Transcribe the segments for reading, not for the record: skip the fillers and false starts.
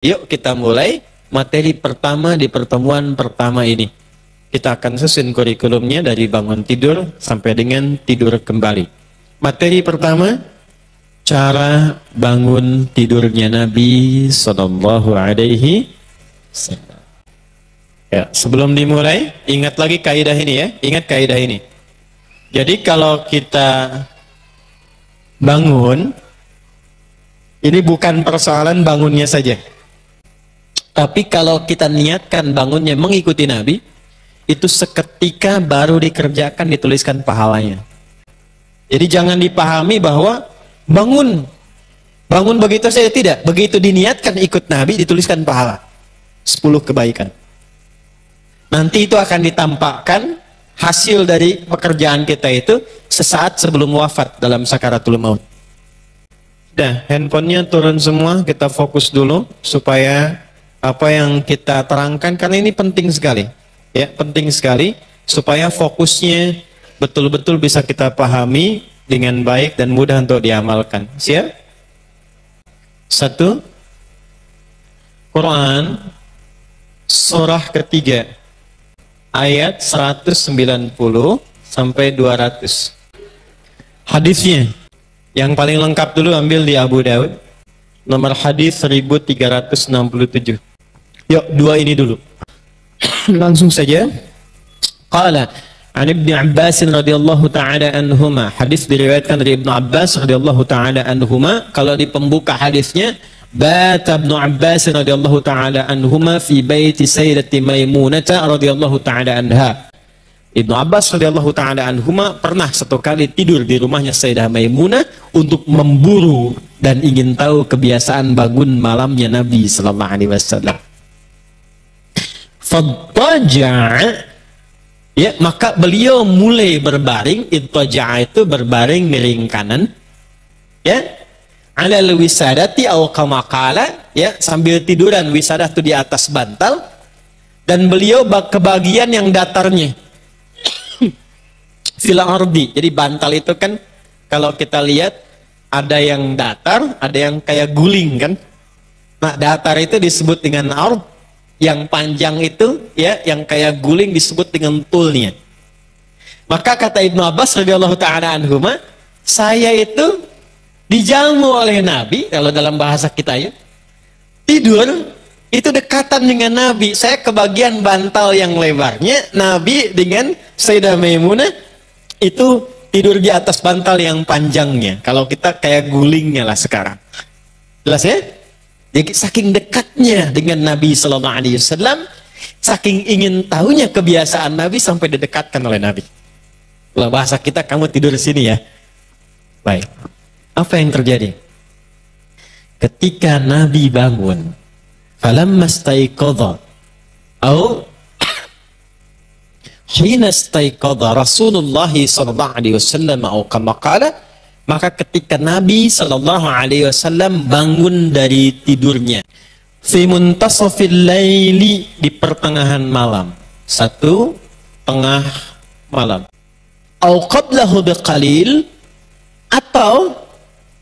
Yuk kita mulai materi pertama di pertemuan pertama ini. Kita akan susun kurikulumnya dari bangun tidur sampai dengan tidur kembali. Materi pertama, cara bangun tidurnya Nabi Sallallahu Alaihi Wasallam. Ya, sebelum dimulai, ingat lagi kaidah ini ya, ingat kaidah ini. Jadi kalau kita bangun, ini bukan persoalan bangunnya saja. Tapi kalau kita niatkan bangunnya mengikuti Nabi, itu seketika baru dikerjakan, dituliskan pahalanya. Jadi jangan dipahami bahwa bangun begitu saja, tidak. Begitu diniatkan ikut Nabi, dituliskan pahala 10 kebaikan. Nanti itu akan ditampakkan hasil dari pekerjaan kita itu sesaat sebelum wafat dalam sakaratul maut. Dah, handphonenya turun semua, kita fokus dulu supaya apa yang kita terangkan, karena ini penting sekali. Ya, penting sekali supaya fokusnya betul-betul bisa kita pahami dengan baik dan mudah untuk diamalkan. Siap? 1. Quran surah ketiga ayat 190 sampai 200. Hadisnya yang paling lengkap dulu ambil di Abu Daud, nomor hadis 1367. Yuk, 2 ini dulu. Langsung saja. Qala an Ibnu Abbas radhiyallahu taala anhuma. Hadis diriwayatkan dari Ibnu Abbas radhiyallahu taala anhuma. Kalau di pembuka hadisnya, bata Ibnu Abbas radhiyallahu taala anhuma fi baiti Sayyidati Maimunah radhiyallahu taala anha. Ibnu Abbas radhiyallahu taala anhuma pernah satu kali tidur di rumahnya Sayyidah Maimunah untuk memburu dan ingin tahu kebiasaan bangun malamnya Nabi sallallahu alaihi wasallam. Fattaja'a, ya, maka beliau mulai berbaring. Ittaja'a itu berbaring miring kanan, ya, alal wisadati aw kama qala, ya, sambil tiduran. Wisadah itu di atas bantal, dan beliau ke bagian yang datarnya fil ardi. Jadi bantal itu kan kalau kita lihat ada yang datar, ada yang kayak guling kan. Nah, datar itu disebut dengan ard, yang panjang itu, ya, yang kayak guling disebut dengan tulnya. Maka kata Ibnu Abbas radhiyallahu taala anhuma, saya itu dijamu oleh Nabi, kalau dalam bahasa kita ya, tidur itu dekatan dengan Nabi. Saya kebagian bantal yang lebarnya, Nabi dengan Sayyidah Maimunah itu tidur di atas bantal yang panjangnya. Kalau kita kayak gulingnya lah sekarang. Jelas ya? Jadi saking dekatnya dengan Nabi Sallallahu Alaihi Wasallam, saking ingin tahunya kebiasaan Nabi sampai didekatkan oleh Nabi. Kalau bahasa kita, kamu tidur di sini ya. Baik. Apa yang terjadi? Ketika Nabi bangun, falamma staiqadha atau hina staiqadha Rasulullah sallallahu alaihi wasallam atau kama qala, maka ketika Nabi sallallahu alaihi wasallam bangun dari tidurnya, fi muntasafil laili, di pertengahan malam, 1 tengah malam, au qablahu biqalil, atau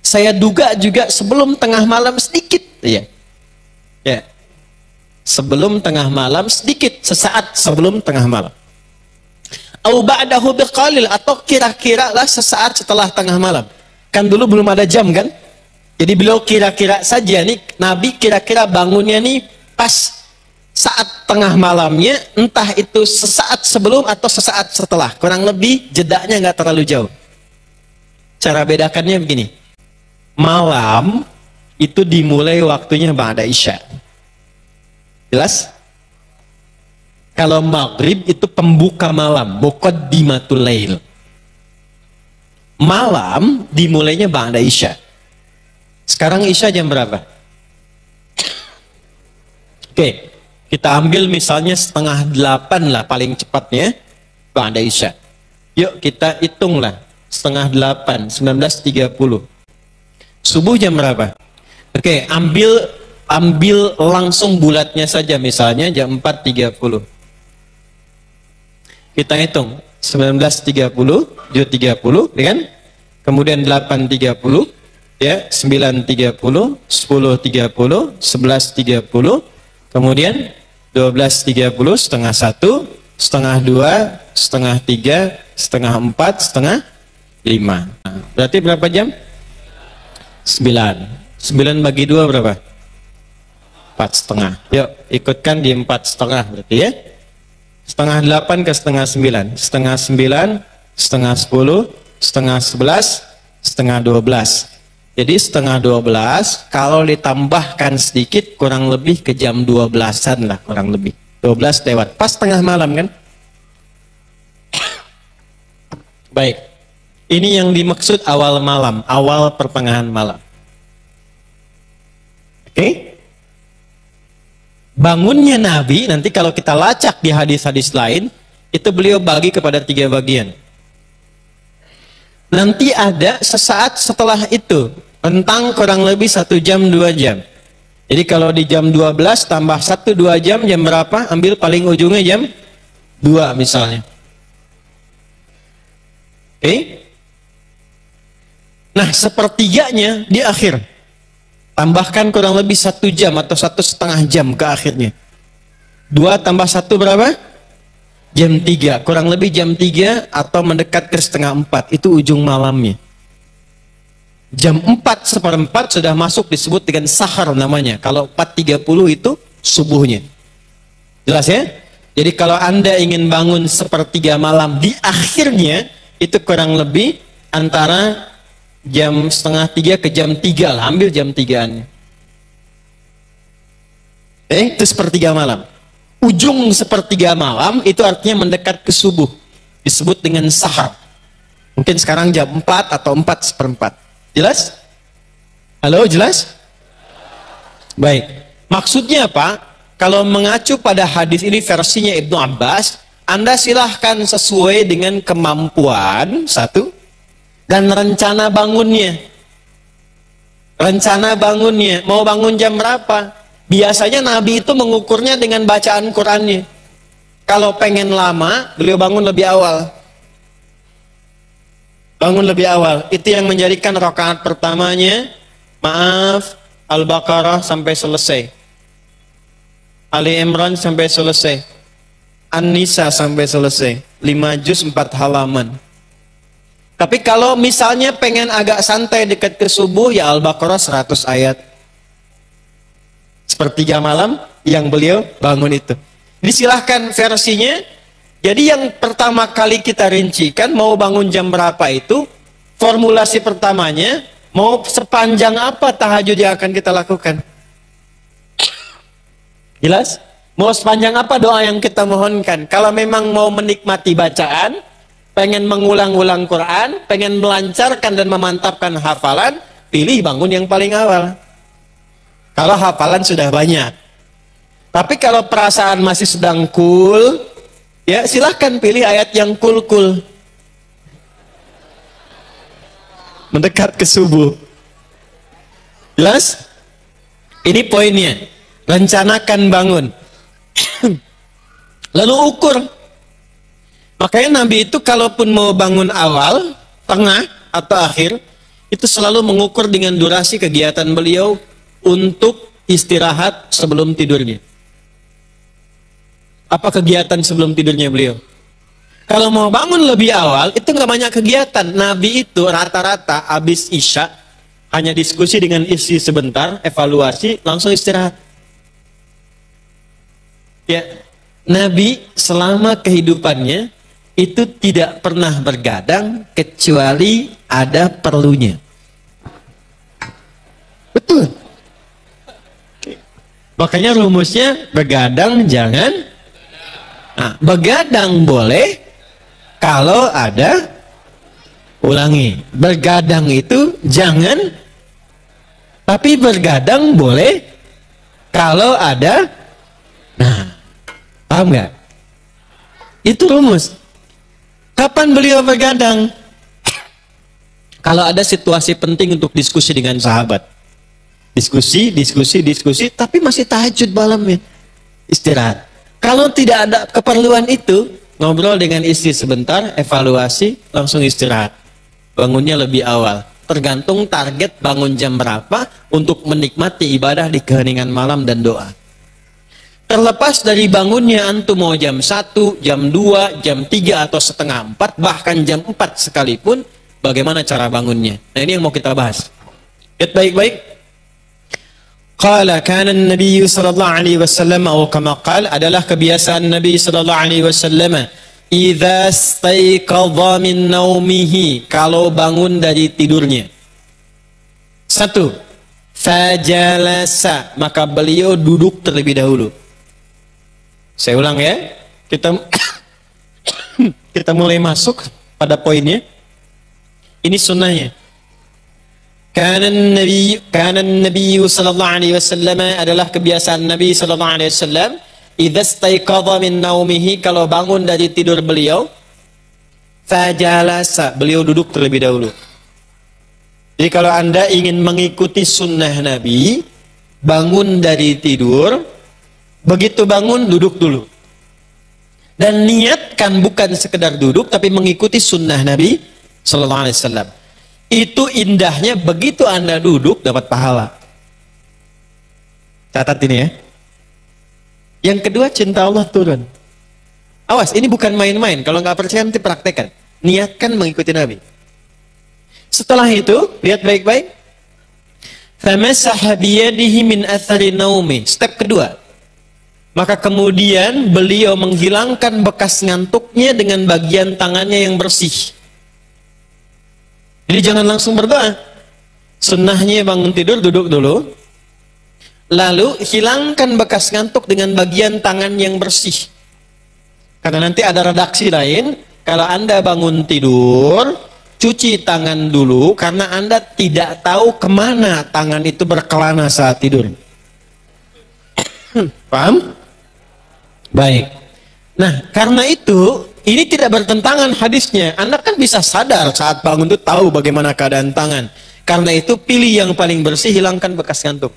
saya duga juga sebelum tengah malam sedikit, ya. Ya. Sebelum tengah malam sedikit, sesaat sebelum tengah malam. Au ba'dahu biqalil, atau kira-kira lah sesaat setelah tengah malam. Kan dulu belum ada jam kan? Jadi beliau kira-kira saja nih, Nabi kira-kira bangunnya nih pas saat tengah malamnya, entah itu sesaat sebelum atau sesaat setelah. Kurang lebih jedanya nggak terlalu jauh. Cara bedakannya begini. Malam itu dimulai waktunya ba'da Isya. Jelas? Kalau maghrib itu pembuka malam, muqaddimatul lail. Malam dimulainya ba'da Isya. Sekarang Isya jam berapa? Oke, kita ambil misalnya 7:30 lah paling cepatnya ba'da Isya. Yuk kita hitunglah 7:30, 19:30. Subuh jam berapa? Oke, ambil langsung bulatnya saja, misalnya jam 4:30. Kita hitung 19:30, 7:30, kan? Kemudian 8:30, ya 9.30, 10.30, 11.30, kemudian 12.30, setengah 1, setengah 2, setengah 3, setengah 4, setengah 5. Nah, berarti berapa jam? 9. 9 bagi 2 berapa? 4,5. Yuk ikutkan di 4,5 berarti ya. Setengah 8 ke setengah 9, setengah 9, setengah 10, setengah 11, setengah 12. Jadi setengah 12 kalau ditambahkan sedikit kurang lebih ke jam 12-an lah, kurang lebih 12 lewat, pas tengah malam kan. Baik, ini yang dimaksud awal malam, awal pertengahan malam. Oke. Bangunnya Nabi, nanti kalau kita lacak di hadis-hadis lain, itu beliau bagi kepada 3 bagian. Nanti ada sesaat setelah itu, rentang kurang lebih 1 jam 2 jam. Jadi kalau di jam 12 tambah 1-2 jam, jam berapa? Ambil paling ujungnya jam 2 misalnya. Oke. Nah, sepertiganya di akhir. Tambahkan kurang lebih 1 jam atau 1,5 jam ke akhirnya. 2 tambah 1 berapa? Jam 3. Kurang lebih jam 3 atau mendekat ke setengah 4. Itu ujung malamnya. Jam 4:4 sudah masuk, disebut dengan sahar namanya. Kalau 4.30 itu subuhnya. Jelas ya? Jadi kalau Anda ingin bangun 1/3 malam di akhirnya, itu kurang lebih antara jam 2:30 ke jam 3 lah, ambil jam 3-an. Itu 1/3 malam. Ujung 1/3 malam itu artinya mendekat ke subuh. Disebut dengan sahar. Mungkin sekarang jam 4 atau 4:4. Jelas? Halo, jelas? Baik. Maksudnya apa? Kalau mengacu pada hadis ini versinya Ibnu Abbas, Anda silahkan sesuai dengan kemampuan, satu, dan rencana bangunnya. Rencana bangunnya, mau bangun jam berapa? Biasanya Nabi itu mengukurnya dengan bacaan Qur'annya. Kalau pengen lama, beliau bangun lebih awal. Bangun lebih awal. Itu yang menjadikan rakaat pertamanya, maaf, Al-Baqarah sampai selesai. Ali Imran sampai selesai. An-Nisa sampai selesai. 5 juz 4 halaman. Tapi kalau misalnya pengen agak santai dekat ke subuh, ya Al-Baqarah 100 ayat. 1/3 malam yang beliau bangun itu. Disilahkan versinya. Jadi yang pertama kali kita rincikan, mau bangun jam berapa itu, formulasi pertamanya, mau sepanjang apa tahajud yang akan kita lakukan. Jelas? Mau sepanjang apa doa yang kita mohonkan. Kalau memang mau menikmati bacaan, pengen mengulang-ulang Quran, pengen melancarkan dan memantapkan hafalan, pilih bangun yang paling awal. Kalau hafalan sudah banyak. Tapi kalau perasaan masih sedang cool, ya silahkan pilih ayat yang cool-cool. Mendekat ke subuh. Jelas? Ini poinnya. Rencanakan bangun. Lalu ukur. Makanya Nabi itu kalaupun mau bangun awal, tengah, atau akhir, itu selalu mengukur dengan durasi kegiatan beliau untuk istirahat sebelum tidurnya. Apa kegiatan sebelum tidurnya beliau? Kalau mau bangun lebih awal, itu nggak banyak kegiatan. Nabi itu rata-rata habis Isya, hanya diskusi dengan istri sebentar, evaluasi, langsung istirahat. Ya, Nabi selama kehidupannya itu tidak pernah bergadang kecuali ada perlunya. Betul. Makanya rumusnya begadang jangan. Nah, begadang boleh kalau ada, ulangi, begadang itu jangan, tapi bergadang boleh kalau ada. Nah, paham nggak? Itu rumus. Kapan beliau begadang? Kalau ada situasi penting untuk diskusi dengan sahabat. Diskusi, tapi masih tahajud malamnya. Istirahat. Kalau tidak ada keperluan itu, ngobrol dengan istri sebentar, evaluasi, langsung istirahat. Bangunnya lebih awal. tergantung target bangun jam berapa untuk menikmati ibadah di keheningan malam dan doa. Terlepas dari bangunnya antum mau jam 1, jam 2, jam 3 atau setengah 4, bahkan jam 4 sekalipun, bagaimana cara bangunnya? Nah, ini yang mau kita bahas. Lihat baik-baik. Qala kana an-nabiy sallallahu alaihi wasallam atau kama qala, adalah kebiasaan Nabi sallallahu alaihi wasallam, idza staiqadha min naumihi, kalau bangun dari tidurnya. 1. Fajalasa, maka beliau duduk terlebih dahulu. Saya ulang ya. Kita mulai masuk pada poinnya. Ini sunnahnya. Kana Nabi sallallahu alaihi wasallam, adalah kebiasaan Nabi sallallahu alaihi wasallam, idza staiqadha min naumihi, kalau bangun dari tidur beliau, fajalasa, beliau duduk terlebih dahulu. Jadi kalau Anda ingin mengikuti sunnah Nabi, bangun dari tidur, begitu bangun duduk dulu. Dan niatkan bukan sekedar duduk, tapi mengikuti sunnah Nabi sallallahu alaihi wasallam. Itu indahnya, begitu Anda duduk dapat pahala. Catat ini ya. Yang kedua, cinta Allah turun. Awas, ini bukan main-main. Kalau nggak percaya nanti praktekkan. Niatkan mengikuti Nabi. Setelah itu, lihat baik-baik. Famasaha biyadihi min athari naumi. Step kedua. Maka kemudian beliau menghilangkan bekas ngantuknya dengan bagian tangannya yang bersih. Jadi jangan langsung berdoa. Sunnahnya bangun tidur, duduk dulu. Lalu hilangkan bekas ngantuk dengan bagian tangan yang bersih. Karena nanti ada redaksi lain. Kalau Anda bangun tidur, cuci tangan dulu. Karena Anda tidak tahu kemana tangan itu berkelana saat tidur. Paham? Baik. Nah, karena itu ini tidak bertentangan hadisnya. Anda kan bisa sadar saat bangun itu tahu bagaimana keadaan tangan. Karena itu pilih yang paling bersih, hilangkan bekas ngantuk.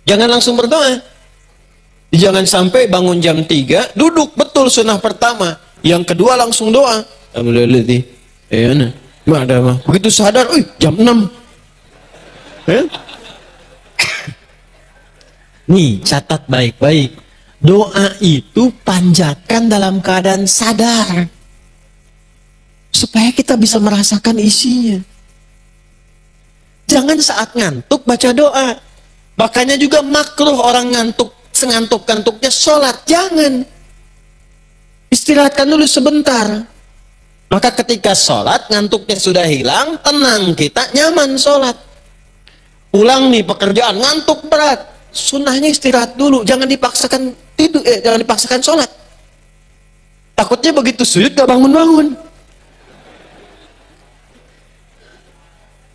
Jangan langsung berdoa. Jangan sampai bangun jam 3, duduk betul sunnah pertama. Yang kedua langsung doa. Begitu sadar, jam 6. Nih, catat baik-baik. Doa itu panjatkan dalam keadaan sadar, supaya kita bisa merasakan isinya. Jangan saat ngantuk baca doa. Makanya juga makruh orang ngantuk, sengantuk-ngantuknya sholat. Jangan. Istirahatkan dulu sebentar. Maka ketika sholat, ngantuknya sudah hilang, tenang kita, nyaman sholat. Pulang nih pekerjaan, ngantuk berat. Sunnahnya istirahat dulu, jangan dipaksakan tidur, jangan dipaksakan sholat. Takutnya begitu sujud gak bangun-bangun.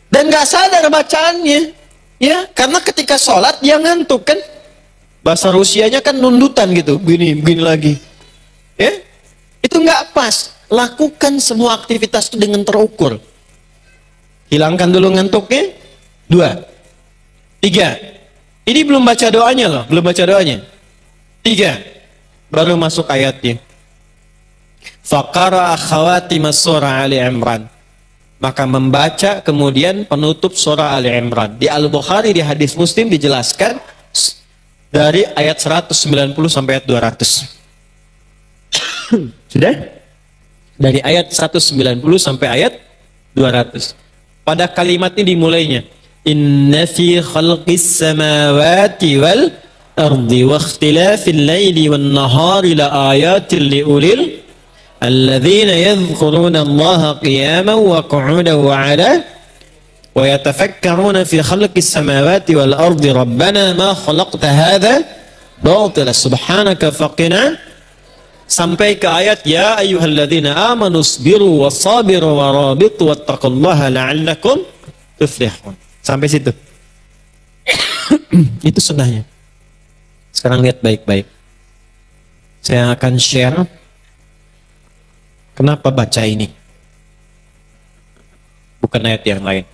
Dan gak sadar bacaannya, ya, karena ketika sholat dia ngantuk kan. Bahasa Rusianya kan nundutan gitu, begini lagi. Ya, itu nggak pas. Lakukan semua aktivitas itu dengan terukur. Hilangkan dulu ngantuknya. 2, 3. Ini belum baca doanya loh, belum baca doanya. 3, baru masuk ayatnya. Faqara khawatimas surah Ali Imran. Maka membaca kemudian penutup surah Ali Imran. Di Al-Bukhari, di hadis Muslim dijelaskan dari ayat 190 sampai ayat 200. Sudah? Dari ayat 190 sampai ayat 200. Pada kalimat ini dimulainya, inna fi khalqis samawati wal ardi wa ikhtilafil laili wan nahari la ayatin li ulil alladzina yadhkuruna allaha qiyaman wa qu'udan wa 'ala wa yatafakkaruna fi khalqis samawati wal ardi rabbana ma khalaqta hadha batila subhanaka faqina, sampai ke ayat ya ayyuhalladzina amanu sabiru wasabiru warabitu wattaqullaha la'allakum tuflihun. Sampai situ. Itu sunnahnya. Sekarang lihat baik-baik. Saya akan share kenapa baca ini, bukan ayat yang lain.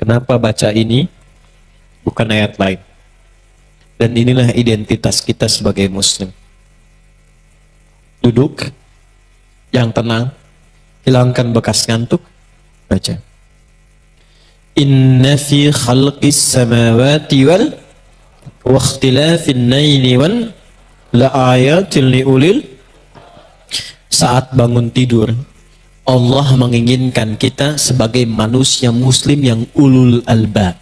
Kenapa baca ini, bukan ayat lain. Dan inilah identitas kita sebagai muslim. Duduk, yang tenang, hilangkan bekas ngantuk, baca. Inna fi khalqis samawati wal wa ikhtilafin laili wan la ayatin liulil. Saat bangun tidur, Allah menginginkan kita sebagai manusia muslim yang ulul albab.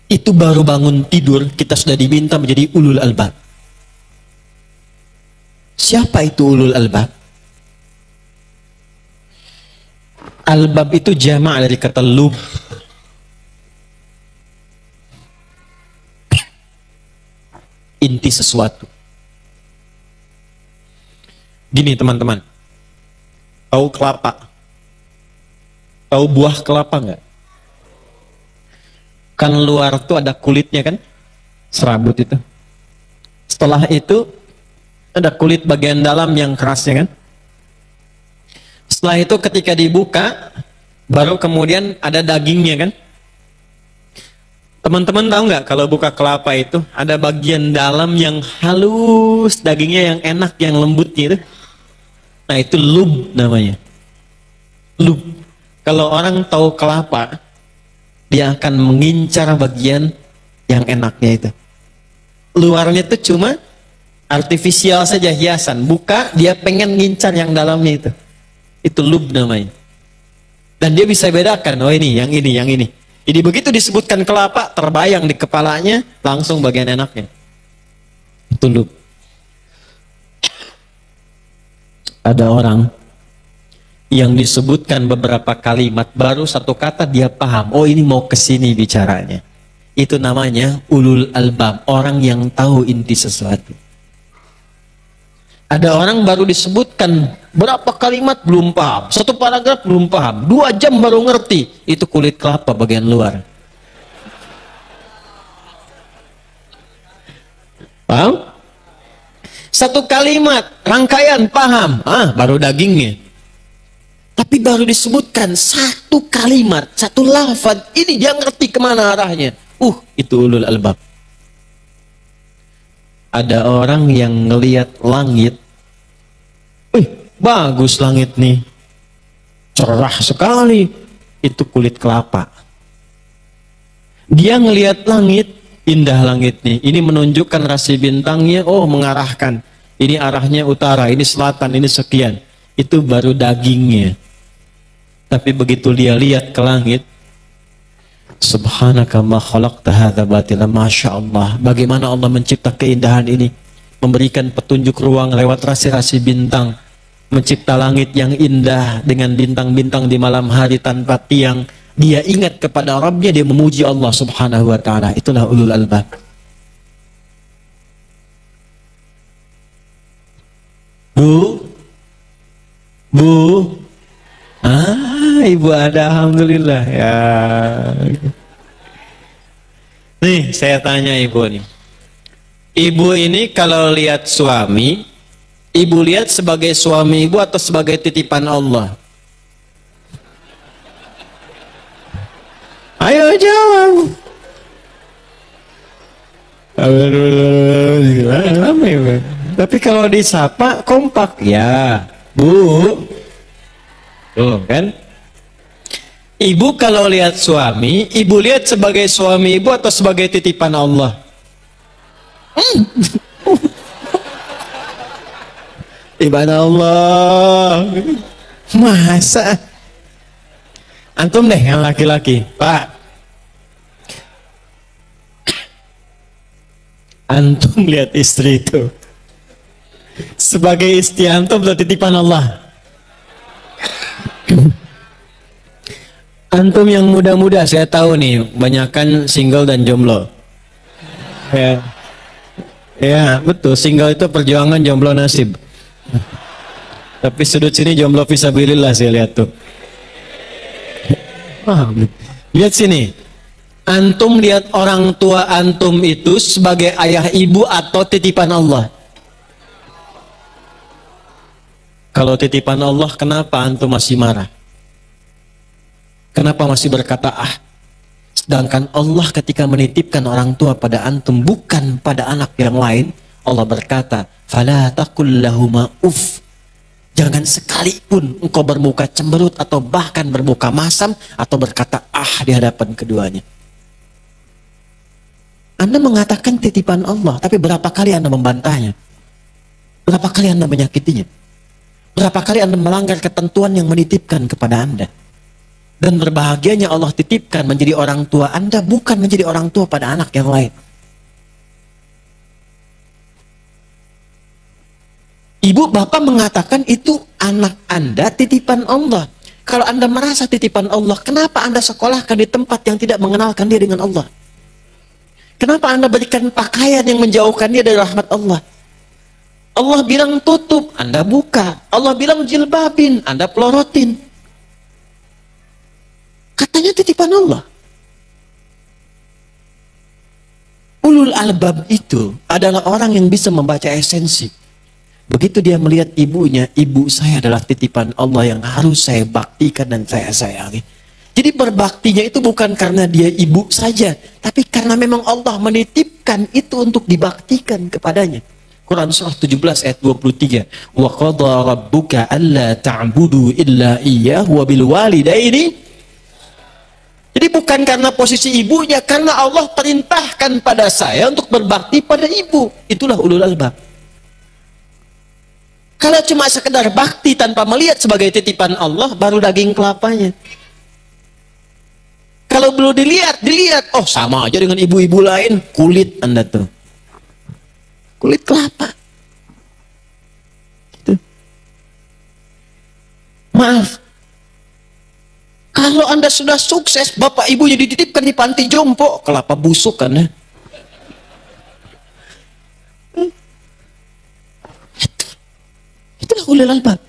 Itu baru bangun tidur, kita sudah diminta menjadi ulul albab. Siapa itu ulul albab? Albab itu jamak dari kata lub. Inti sesuatu. Gini teman-teman, tahu kelapa? Tahu buah kelapa nggak? Kan luar tuh ada kulitnya kan? Serabut itu. Setelah itu ada kulit bagian dalam yang kerasnya kan? Setelah itu ketika dibuka, baru kemudian ada dagingnya kan? Teman-teman tahu nggak kalau buka kelapa itu ada bagian dalam yang halus, dagingnya yang enak, yang lembut gitu. Nah itu lub namanya. Lub. Kalau orang tahu kelapa, dia akan mengincar bagian yang enaknya itu. Luarnya itu cuma artifisial saja, hiasan. Buka, dia pengen ngincar yang dalamnya itu. Itu lub namanya. Dan dia bisa bedakan, oh ini, yang ini, yang ini. Jadi begitu disebutkan kelapa, terbayang di kepalanya, langsung bagian enaknya. Itu lub. Ada orang yang disebutkan beberapa kalimat, baru satu kata dia paham, oh ini mau kesini bicaranya. Itu namanya ulul albab, orang yang tahu inti sesuatu. Ada orang baru disebutkan berapa kalimat belum paham, satu paragraf belum paham, 2 jam baru ngerti, itu kulit kelapa bagian luar. Paham? Satu kalimat, rangkaian, paham, baru dagingnya. Tapi baru disebutkan satu kalimat, satu lafaz, ini dia ngerti kemana arahnya. Itu ulul albab. Ada orang yang ngelihat langit, bagus langit nih, cerah sekali, itu kulit kelapa. Dia ngelihat langit, indah langit nih, ini menunjukkan rasi bintangnya, mengarahkan, ini arahnya utara, ini selatan, ini sekian, itu baru dagingnya. Tapi begitu dia lihat ke langit, subhanaka ma khalaqta hadza batila, masya Allah, bagaimana Allah mencipta keindahan ini, memberikan petunjuk ruang lewat rasi-rasi bintang, mencipta langit yang indah dengan bintang-bintang di malam hari tanpa tiang. Dia ingat kepada Rabbnya, dia memuji Allah subhanahu wa ta'ala. Itulah ulul albab. Bu, ibu ada, alhamdulillah ya. Nih saya tanya ibu nih, ibu ini kalau lihat suami, ibu lihat sebagai suami ibu atau sebagai titipan Allah? Ayo jawab. Tapi kalau disapa kompak ya, Bu. Tuh kan? Ibu kalau lihat suami, ibu lihat sebagai suami ibu atau sebagai titipan Allah? Titipan Allah. Masa? Antum deh yang laki-laki, Pak. Antum lihat istri itu sebagai istri antum atau titipan Allah? Antum yang muda-muda, saya tahu nih, banyakan single dan jomblo. Ya, betul. Single itu perjuangan, jomblo nasib. Tapi sudut sini jomblo fisabilillah saya lihat tuh. Lihat sini. Antum lihat orang tua antum itu sebagai ayah ibu atau titipan Allah? Kalau titipan Allah, kenapa antum masih marah? Kenapa masih berkata Sedangkan Allah ketika menitipkan orang tua pada antum, bukan pada anak yang lain, Allah berkata, "Fala taqul lahuma uff." Jangan sekalipun engkau bermuka cemberut atau bahkan bermuka masam atau berkata di hadapan keduanya. Anda mengatakan titipan Allah, tapi berapa kali Anda membantahnya? Berapa kali Anda menyakitinya? Berapa kali Anda melanggar ketentuan yang menitipkan kepada Anda? Dan berbahagianya Allah titipkan menjadi orang tua Anda, bukan menjadi orang tua pada anak yang lain. Ibu bapak mengatakan itu anak Anda titipan Allah. Kalau Anda merasa titipan Allah, kenapa Anda sekolahkan di tempat yang tidak mengenalkan dia dengan Allah? Kenapa Anda berikan pakaian yang menjauhkan dia dari rahmat Allah? Allah bilang tutup, Anda buka. Allah bilang jilbabin, Anda pelorotin. Katanya titipan Allah. Ulul albab itu adalah orang yang bisa membaca esensi. Begitu dia melihat ibunya, ibu saya adalah titipan Allah yang harus saya baktikan dan saya sayangi. Jadi berbaktinya itu bukan karena dia ibu saja, tapi karena memang Allah menitipkan itu untuk dibaktikan kepadanya. Quran surah 17 ayat 23. Wa qadha rabbuka alla ta'budu illa iyyahu wa bil walidaini. Jadi bukan karena posisi ibunya, karena Allah perintahkan pada saya untuk berbakti pada ibu. Itulah ulul albab. Kalau cuma sekedar bakti tanpa melihat sebagai titipan Allah, baru daging kelapanya. Kalau belum dilihat, oh sama aja dengan ibu-ibu lain, kulit Anda tuh. Kulit kelapa. Gitu. Maaf. Kalau Anda sudah sukses, bapak ibunya dititipkan di panti jompo, kelapa busuk kan ya. Itulah ulul albab.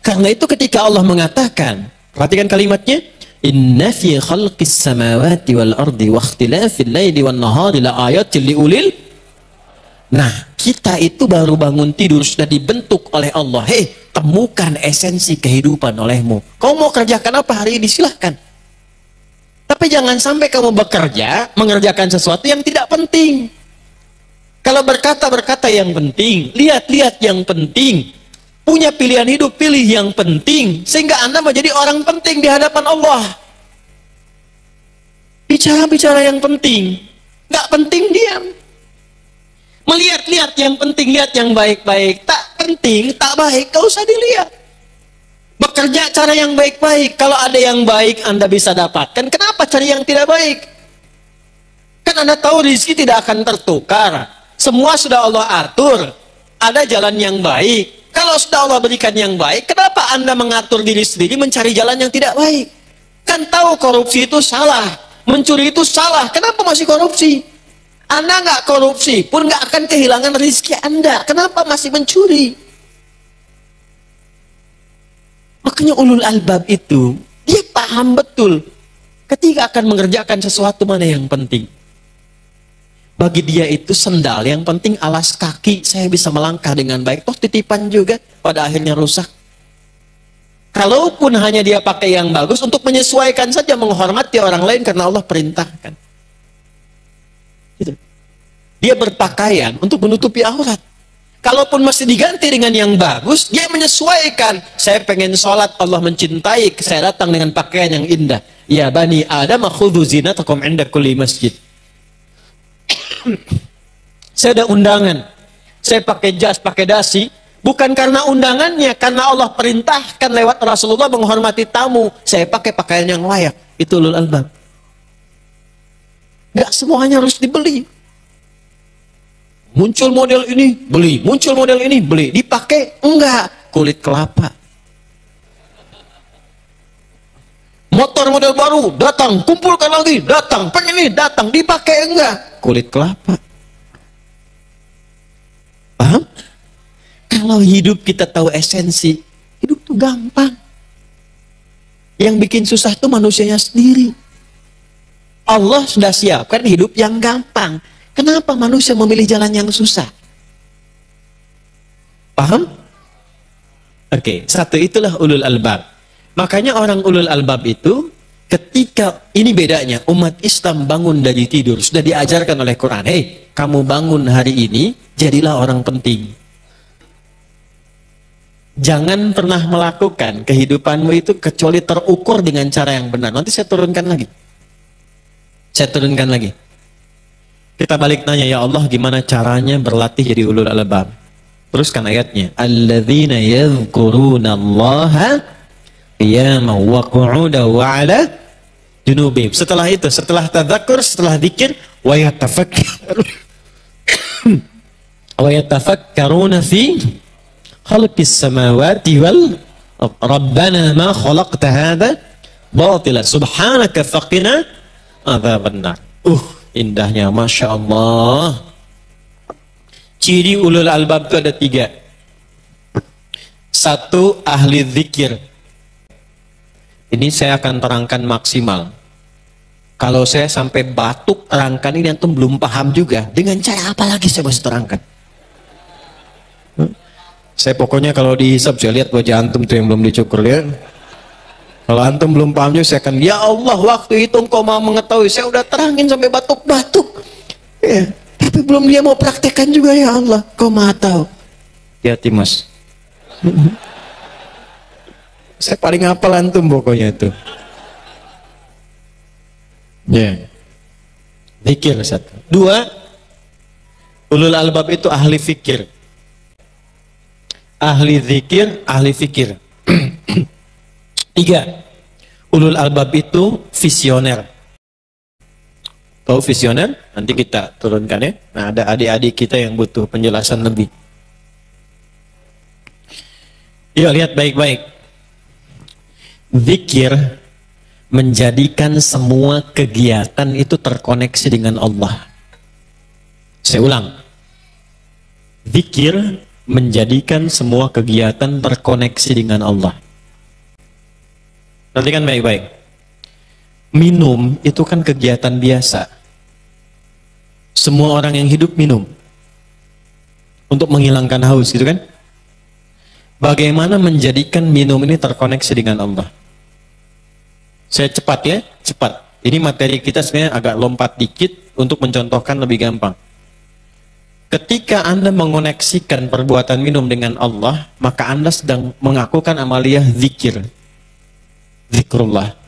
Karena itu ketika Allah mengatakan, perhatikan kalimatnya, inna fi khalqis samawati wal ardi wa ikhtilafil laili wan nahari la ayatil liulil. Nah, kita itu baru bangun tidur sudah dibentuk oleh Allah. Temukan esensi kehidupan olehmu. Kau mau kerjakan apa hari ini? Silahkan. Tapi jangan sampai kamu bekerja mengerjakan sesuatu yang tidak penting. Kalau berkata yang penting, lihat yang penting, punya pilihan hidup, pilih yang penting, sehingga Anda menjadi orang penting di hadapan Allah. Bicara yang penting, nggak penting diam. Melihat yang penting, lihat yang baik-baik, tak penting, tak baik, gak usah dilihat. Bekerja cara yang baik-baik, kalau ada yang baik Anda bisa dapatkan, kenapa cari yang tidak baik? Kan Anda tahu rezeki tidak akan tertukar. Semua sudah Allah atur, ada jalan yang baik. Kalau sudah Allah berikan yang baik, kenapa Anda mengatur diri sendiri mencari jalan yang tidak baik? Kan tahu korupsi itu salah, mencuri itu salah, kenapa masih korupsi? Anda nggak korupsi pun nggak akan kehilangan rezeki Anda, kenapa masih mencuri? Makanya ulul albab itu, dia paham betul ketika akan mengerjakan sesuatu mana yang penting. Bagi dia itu sendal, yang penting alas kaki saya bisa melangkah dengan baik. Toh titipan juga pada akhirnya rusak. Kalaupun hanya dia pakai yang bagus untuk menyesuaikan saja, menghormati orang lain karena Allah perintahkan. Gitu. Dia berpakaian untuk menutupi aurat. Kalaupun masih diganti dengan yang bagus, dia menyesuaikan. Saya pengen sholat, Allah mencintai, saya datang dengan pakaian yang indah. Ya bani Adam khudhu zinatakum inda kulli masjid. Saya ada undangan, saya pakai jas, pakai dasi, bukan karena undangannya, karena Allah perintahkan lewat Rasulullah menghormati tamu. Saya pakai pakaian yang layak. Itu ulul albab. Gak semuanya harus dibeli. Muncul model ini, beli. Muncul model ini, beli. Dipakai? Enggak. Kulit kelapa. Motor model baru, datang. Kumpulkan lagi, datang. Pengen ini, datang. Dipakai? Enggak. Kulit kelapa. Paham? Kalau hidup kita tahu esensi, hidup tuh gampang. Yang bikin susah tuh manusianya sendiri. Allah sudah siapkan hidup yang gampang. Kenapa manusia memilih jalan yang susah? Paham? Oke, satu itulah ulul albab. Makanya orang ulul albab itu, ketika ini bedanya, umat Islam bangun dari tidur, sudah diajarkan oleh Quran, kamu bangun hari ini, jadilah orang penting. Jangan pernah melakukan kehidupanmu itu kecuali terukur dengan cara yang benar. Nanti saya turunkan lagi. Saya turunkan lagi. Kita balik nanya, ya Allah gimana caranya berlatih jadi ulul albab? Teruskan ayatnya. Alladzina yadhkuruna Allaha qiyaman wa qu'udan wa 'ala junubihim. Setelah itu, setelah tadzakur, setelah zikir, wa yatafakkaruna fi khalqis samawati wal rabbana ma khalaqta hadza batila subhanaka faqina adzabannar. Indahnya, Masya Allah. Ciri ulul albab itu ada 3. 1, ahli zikir. Ini saya akan terangkan maksimal. Kalau saya sampai batuk terangkan ini antum belum paham juga. Dengan cara apa lagi saya masih terangkan? Saya pokoknya kalau dihisap saya lihat wajah antum tuh yang belum dicukur ya. Kalau antum belum paham juga saya akan, ya Allah waktu itu engkau mau mengetahui, saya udah terangin sampai batuk-batuk. Ya, tapi belum dia mau praktekkan juga, ya Allah, kau maha tahu. Hati-hati mas. Saya paling hafal antum pokoknya itu. Ya. Zikir 1. 2, ulul albab itu ahli fikir. Ahli zikir, ahli fikir. 3, ulul albab itu visioner. Tahu visioner? Nanti kita turunkan ya. Nah, ada adik-adik kita yang butuh penjelasan lebih. Yuk lihat baik-baik. Zikir menjadikan semua kegiatan itu terkoneksi dengan Allah. Saya ulang. Zikir menjadikan semua kegiatan terkoneksi dengan Allah. Perhatikan baik-baik. Minum itu kan kegiatan biasa. Semua orang yang hidup minum untuk menghilangkan haus, gitu kan? Bagaimana menjadikan minum ini terkoneksi dengan Allah? Saya cepat ya, cepat. Ini materi kita sebenarnya agak lompat dikit untuk mencontohkan lebih gampang. Ketika Anda mengoneksikan perbuatan minum dengan Allah, maka Anda sedang mengakukan amaliyah zikir. Zikrullah.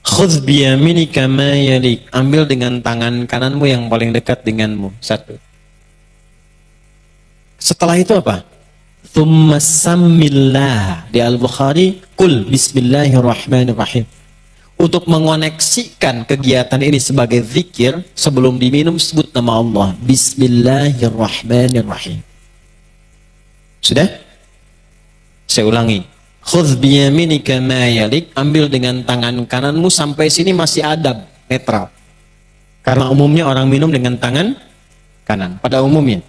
Khudz biyaminika ma yalik. Ambil dengan tangan kananmu yang paling dekat denganmu. 1. Setelah itu apa? Thumma sammillah. Di Al-Bukhari, Qul bismillahirrahmanirrahim. Untuk mengoneksikan kegiatan ini sebagai zikir, sebelum diminum sebut nama Allah. Bismillahirrahmanirrahim. Sudah? Saya ulangi. Khudz biyaminika ma yalik. Ambil dengan tangan kananmu. Sampai sini masih adab, netral. Karena umumnya orang minum dengan tangan kanan, pada umumnya.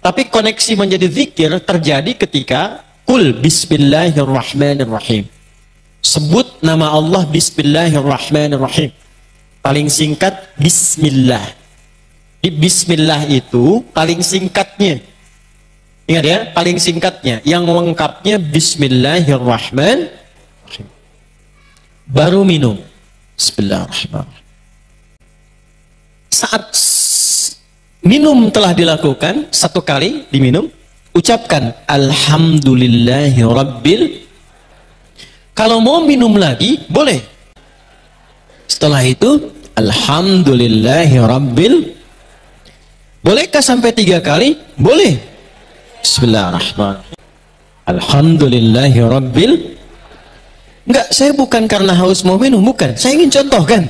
Tapi koneksi menjadi zikir terjadi ketika Qul bismillahirrahmanirrahim. Sebut nama Allah bismillahirrahmanirrahim. Paling singkat bismillah. Di bismillah itu paling singkatnya. Ingat ya, paling singkatnya. Yang lengkapnya bismillahirrahmanirrahim. Baru minum. Bismillahirrahmanirrahim. Saat minum telah dilakukan, 1 kali diminum, ucapkan alhamdulillahi rabbil. Kalau mau minum lagi, boleh. Setelah itu, alhamdulillahi rabbil. Bolehkah sampai 3 kali? Boleh. Bismillahirrahmanirrahim. Alhamdulillahi rabbil. Enggak, saya bukan karena haus mau minum, bukan. Saya ingin contohkan.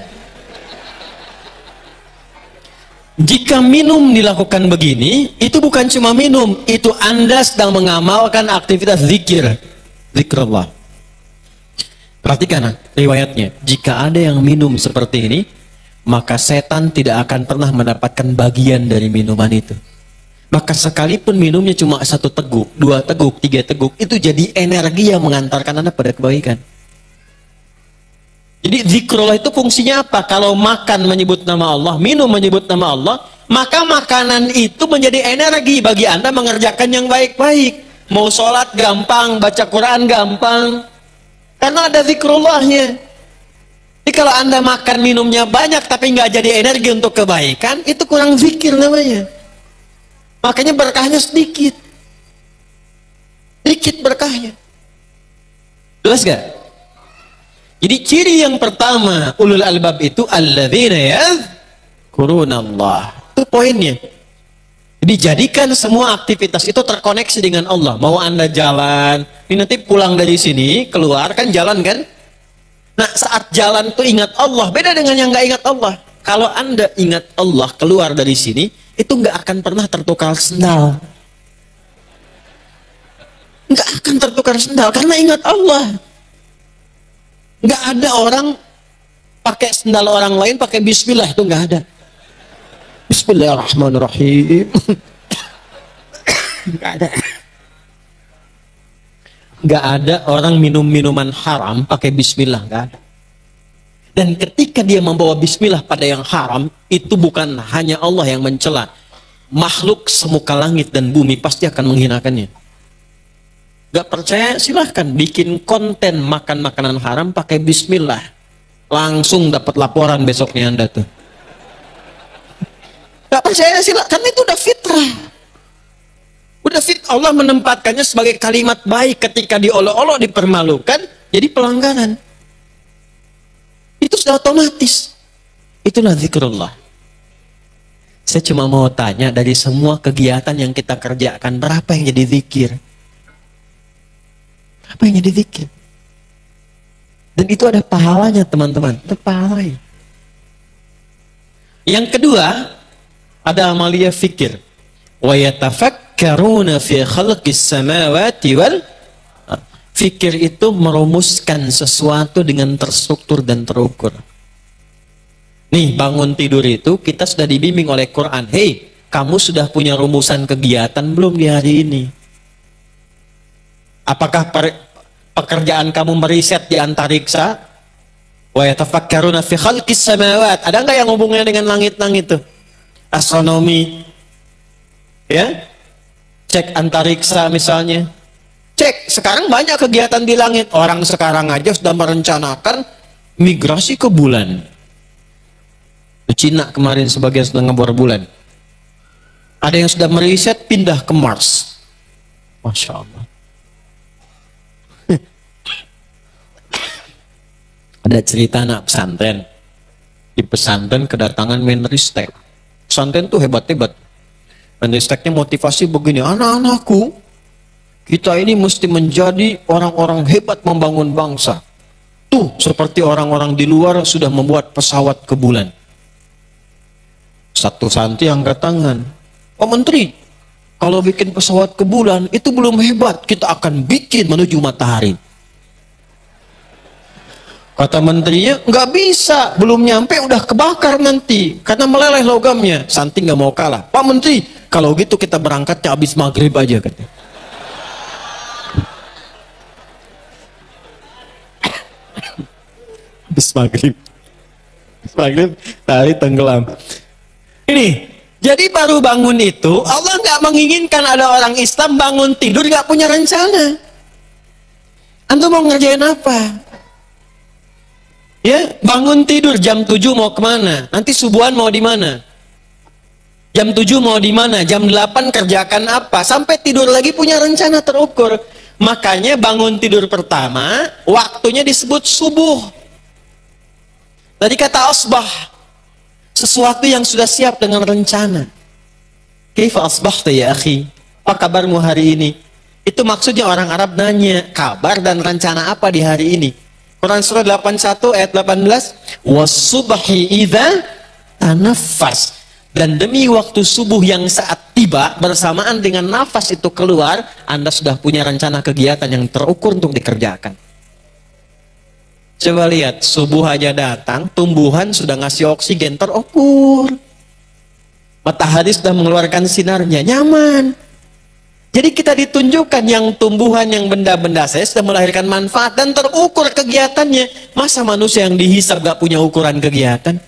Jika minum dilakukan begini, itu bukan cuma minum, itu Anda sedang mengamalkan aktivitas zikir. Zikrullah. Perhatikan riwayatnya. Jika ada yang minum seperti ini, maka setan tidak akan pernah mendapatkan bagian dari minuman itu. Maka sekalipun minumnya cuma 1 teguk, 2 teguk, 3 teguk, itu jadi energi yang mengantarkan Anda pada kebaikan. Jadi zikrullah itu fungsinya apa? Kalau makan menyebut nama Allah, minum menyebut nama Allah, maka makanan itu menjadi energi bagi Anda mengerjakan yang baik-baik. Mau sholat gampang, baca Quran gampang, karena ada zikrullahnya. Jadi kalau Anda makan minumnya banyak tapi nggak jadi energi untuk kebaikan, itu kurang zikir namanya. Makanya berkahnya sedikit. dikit berkahnya. Jelas gak? Jadi ciri yang pertama ulul albab itu alladzina yadhkurunallah. Itu poinnya. Jadi jadikan semua aktivitas itu terkoneksi dengan Allah. Mau Anda jalan, ini nanti pulang dari sini, keluar kan jalan kan? Nah saat jalan tuh ingat Allah, beda dengan yang nggak ingat Allah. Kalau Anda ingat Allah keluar dari sini, itu nggak akan pernah tertukar sendal. Nggak akan tertukar sendal, karena ingat Allah. Nggak ada orang pakai sendal orang lain, pakai bismillah, itu nggak ada. Bismillahirrahmanirrahim. Nggak ada. Nggak ada orang minum minuman haram pakai bismillah, nggak ada. Dan ketika dia membawa bismillah pada yang haram, itu bukan hanya Allah yang mencela. Makhluk semuka langit dan bumi pasti akan menghinakannya. Nggak percaya silahkan bikin konten makan makanan haram pakai bismillah. Langsung dapat laporan besoknya Anda tuh. Nggak percaya silahkan, karena itu udah fitrah. Udah fit, Allah menempatkannya sebagai kalimat baik, ketika diolok-olok dipermalukan, jadi pelanggaran. Itu sudah otomatis. Itulah zikrullah. Saya cuma mau tanya, dari semua kegiatan yang kita kerjakan, berapa yang jadi zikir? Apa yang jadi zikir? Dan itu ada pahalanya teman-teman. Itu pahalanya. Yang kedua, ada amalia fikir. Wa yatafakkaruna fi khalqis samawati wal. Fikir itu merumuskan sesuatu dengan terstruktur dan terukur. Nih, bangun tidur itu kita sudah dibimbing oleh Quran. Hei, kamu sudah punya rumusan kegiatan belum di hari ini? Apakah pekerjaan kamu meriset di antariksa? Wa yatafakkaruna fi khalqis samawat. Ada nggak yang hubungannya dengan langit-langit itu? Astronomi, ya, cek antariksa misalnya, cek. Sekarang banyak kegiatan di langit. Orang sekarang aja sudah merencanakan migrasi ke bulan. Cina kemarin sebagian sudah ngebor bulan. Ada yang sudah meriset pindah ke Mars. Masya Allah. Ada cerita anak pesantren. Di pesantren kedatangan Menristek. Pesantren tuh hebat-hebat. Menristeknya motivasi begini, anak-anakku, kita ini mesti menjadi orang-orang hebat membangun bangsa. Tuh, seperti orang-orang di luar sudah membuat pesawat ke bulan. Satu santri angkat tangan. Pak Menteri, kalau bikin pesawat ke bulan, itu belum hebat. Kita akan bikin menuju matahari. Kata menterinya, nggak bisa, belum nyampe udah kebakar nanti, karena meleleh logamnya. Santri nggak mau kalah. Pak Menteri, kalau gitu kita berangkatnya habis maghrib aja, katanya. Habis maghrib, hari tenggelam. Ini, jadi baru bangun itu, Allah nggak menginginkan ada orang Islam bangun tidur nggak punya rencana. Antum mau ngerjain apa? Ya, bangun tidur jam 7 mau kemana? Nanti subuhan mau di mana? Jam 7 mau di mana? Jam 8 kerjakan apa? Sampai tidur lagi punya rencana terukur. Makanya bangun tidur pertama, waktunya disebut subuh. Tadi kata asbah, sesuatu yang sudah siap dengan rencana. Kaifa asbahta ya akhi? Apa kabarmu hari ini? Itu maksudnya orang Arab nanya, kabar dan rencana apa di hari ini? Quran surah 81 ayat 18, was-subhi idza tanaffas, dan demi waktu subuh yang saat tiba bersamaan dengan nafas itu keluar, Anda sudah punya rencana kegiatan yang terukur untuk dikerjakan. Coba lihat, subuh aja datang, tumbuhan sudah ngasih oksigen terukur, matahari sudah mengeluarkan sinarnya, nyaman. Jadi kita ditunjukkan yang tumbuhan, yang benda-benda saya sudah melahirkan manfaat dan terukur kegiatannya. Masa manusia yang dihisab gak punya ukuran kegiatan?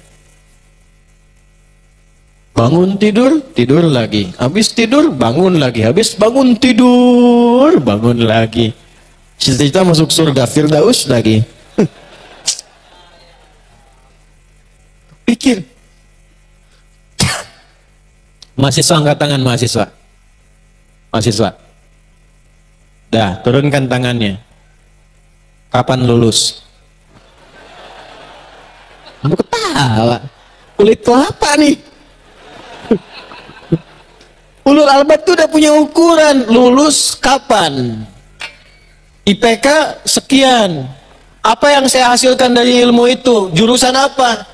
Bangun tidur, tidur lagi. Habis tidur, bangun lagi. Habis bangun tidur, bangun lagi. Cita-cita masuk surga, Firdaus lagi. Pikir. Mahasiswa angkat tangan, mahasiswa. Mahasiswa. Dah, turunkan tangannya. Kapan lulus? Kamu ketawa. Kulit kelapa nih. Ulul albab tuh udah punya ukuran. Lulus kapan? IPK sekian. Apa yang saya hasilkan dari ilmu itu? Jurusan apa?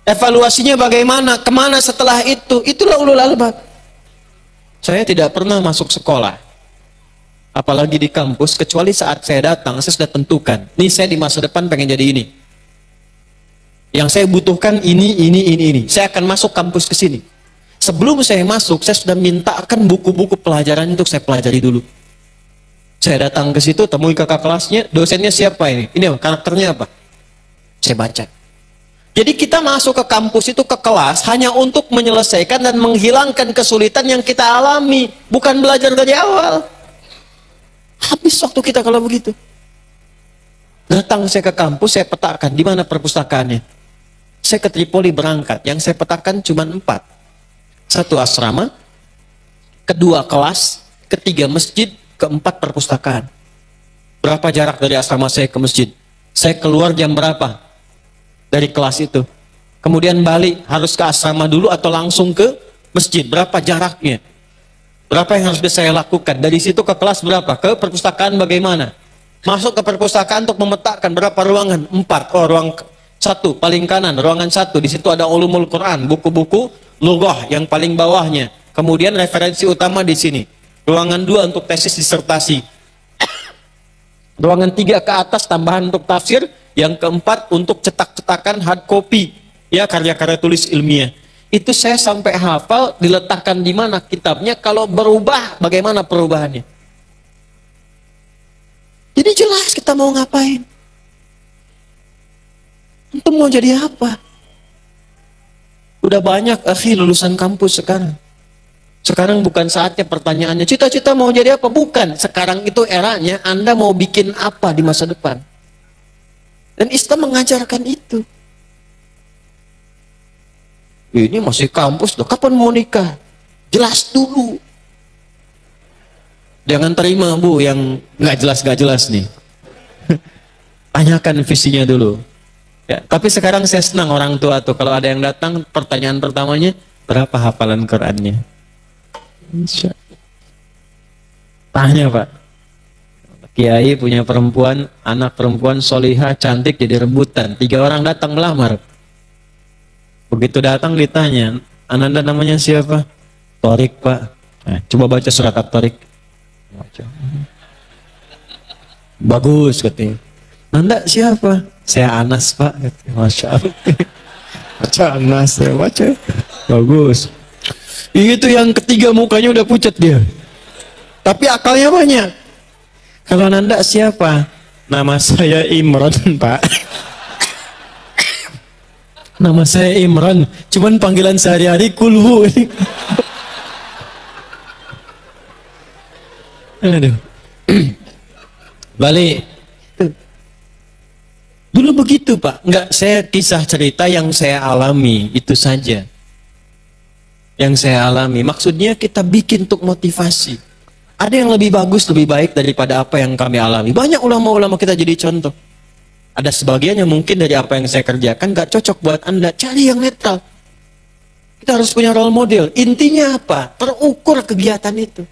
Evaluasinya bagaimana? Kemana setelah itu? Itulah ulul albab. Saya tidak pernah masuk sekolah, apalagi di kampus, kecuali saat saya datang, saya sudah tentukan, nih saya di masa depan pengen jadi ini. Yang saya butuhkan ini. Saya akan masuk kampus ke sini. Sebelum saya masuk, saya sudah mintakan buku-buku pelajaran untuk saya pelajari dulu. Saya datang ke situ, temui kakak kelasnya, dosennya siapa ini? Ini karakternya apa? Saya baca. Jadi kita masuk ke kampus itu, ke kelas, hanya untuk menyelesaikan dan menghilangkan kesulitan yang kita alami. Bukan belajar dari awal. Habis waktu kita kalau begitu. Datang saya ke kampus, saya petakan, di mana perpustakaannya. Saya ke Tripoli berangkat, yang saya petakan cuma 4. 1 asrama, 2 kelas, 3 masjid, 4 perpustakaan. Berapa jarak dari asrama saya ke masjid? Saya keluar jam berapa dari kelas itu? Kemudian balik, harus ke asrama dulu atau langsung ke masjid? Berapa jaraknya? Berapa yang harus saya lakukan? Dari situ ke kelas berapa? Ke perpustakaan bagaimana? Masuk ke perpustakaan untuk memetakan berapa ruangan? 4. Oh, ruang 1 paling kanan, ruangan 1. Di situ ada ulumul Quran, buku-buku lughah yang paling bawahnya. Kemudian referensi utama di sini. Ruangan 2 untuk tesis disertasi. Ruangan 3 ke atas tambahan untuk tafsir. Yang keempat untuk cetak-cetakan hard copy, ya, karya-karya tulis ilmiah. Itu saya sampai hafal, diletakkan di mana kitabnya, kalau berubah bagaimana perubahannya. Jadi jelas kita mau ngapain. Antum mau jadi apa? Udah banyak lulusan kampus sekarang. Sekarang bukan saatnya pertanyaannya, cita-cita mau jadi apa? Bukan. Sekarang itu eranya Anda mau bikin apa di masa depan. Dan Islam mengajarkan itu. Ini masih kampus loh, kapan mau nikah? Jelas dulu. Jangan terima bu yang nggak jelas nih. Tanyakan visinya dulu. Ya, tapi sekarang saya senang orang tua tuh, kalau ada yang datang pertanyaan pertamanya, berapa hafalan Qurannya? Tanya pak. Kiai punya perempuan, anak perempuan solihah, cantik, jadi rebutan. 3 orang datang melamar. Begitu datang ditanya, Ananda namanya siapa? Torik pak. Coba baca surat At-Torik. Bagus katanya. Nanda siapa? Saya Anas pak. Masya Allah. Baca Anas, saya baca. Bagus. Itu yang ketiga mukanya udah pucat dia. Tapi akalnya banyak. Kalau Nanda siapa? Nama saya Imran pak. Nama saya Imran, cuman panggilan sehari-hari Kulhu. Aduh. Balik. Dulu begitu pak. Enggak, saya kisah cerita yang saya alami, itu saja. Yang saya alami. Maksudnya kita bikin untuk motivasi. Ada yang lebih bagus, lebih baik daripada apa yang kami alami. Banyak ulama-ulama kita jadi contoh. Ada sebagian yang mungkin dari apa yang saya kerjakan gak cocok buat Anda. Cari yang netral. Kita harus punya role model. Intinya apa? Terukur kegiatan itu.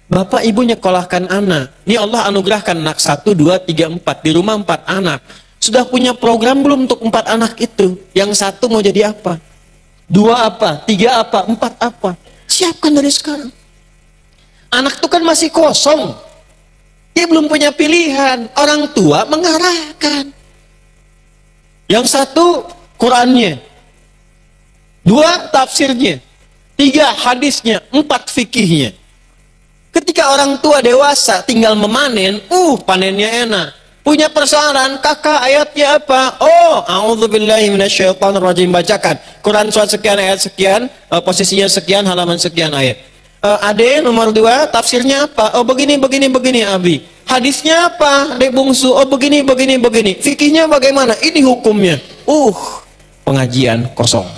Bapak ibu nyekolahkan anak. Ini Allah anugerahkan anak 1, 2, 3, 4. Di rumah 4 anak. Sudah punya program belum untuk 4 anak itu? Yang 1 mau jadi apa? 2 apa? 3 apa? 4 apa? Siapkan dari sekarang. Anak itu kan masih kosong. Dia belum punya pilihan. Orang tua mengarahkan. Yang 1 Qurannya. 2 tafsirnya. 3 hadisnya. 4 fikihnya. Ketika orang tua dewasa tinggal memanen, panennya enak. Punya persoalan, kakak ayatnya apa? Oh, a'udzubillahi minasyaitonirrajim, bacakan. Quran surat sekian, ayat sekian, posisinya sekian, halaman sekian ayat. Ade nomor 2 tafsirnya apa? Oh begini Abi. Hadisnya apa? Dek bungsu. Oh begini. Fikihnya bagaimana? Ini hukumnya. Pengajian kosong.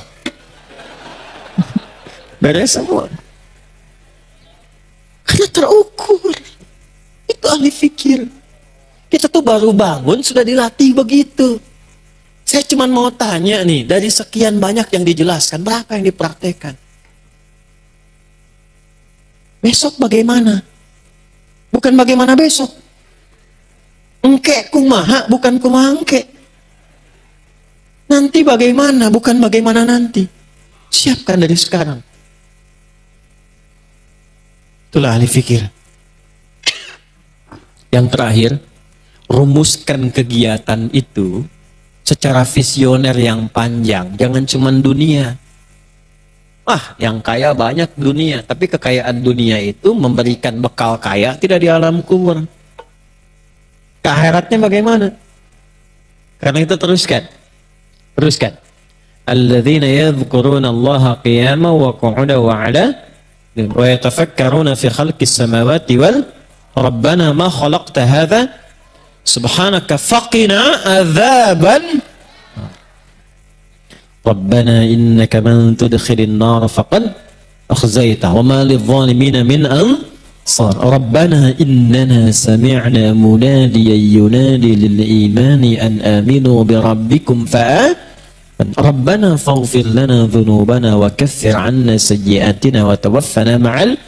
Beres semua. Karena terukur. ahli fikir. Kita tuh baru bangun sudah dilatih begitu. Saya cuma mau tanya nih, dari sekian banyak yang dijelaskan, berapa yang dipraktekkan? Besok bagaimana? Bukan bagaimana besok. Engke kumaha, bukan kumaha engke. Nanti bagaimana, bukan bagaimana nanti. Siapkan dari sekarang. Itulah ahli fikir. Yang terakhir, rumuskan kegiatan itu secara visioner yang panjang. Jangan cuma dunia. Yang kaya banyak dunia, tapi kekayaan dunia itu memberikan bekal kaya tidak di alam kubur. Ke akhiratnya bagaimana? Karena itu teruskan. Alladzina yadhkuruna Allaha qiyaman wa qu'udan wa 'ala wa yatafakkaruna fi khalqis samawati wal Rabbana ma khalaqta hadza subhanaka faqina adzaban Rabbana innaka man tudkhilin nar faqad akhzayta wa ma lidh-dhalimin min ansar Rabbana innana sami'na munadiyan yunadi lil imani an aminu bi rabbikum Rabbana faghfir lana dhunubana wa kaffir 'anna sayyi'atina wa tawaffana ma'al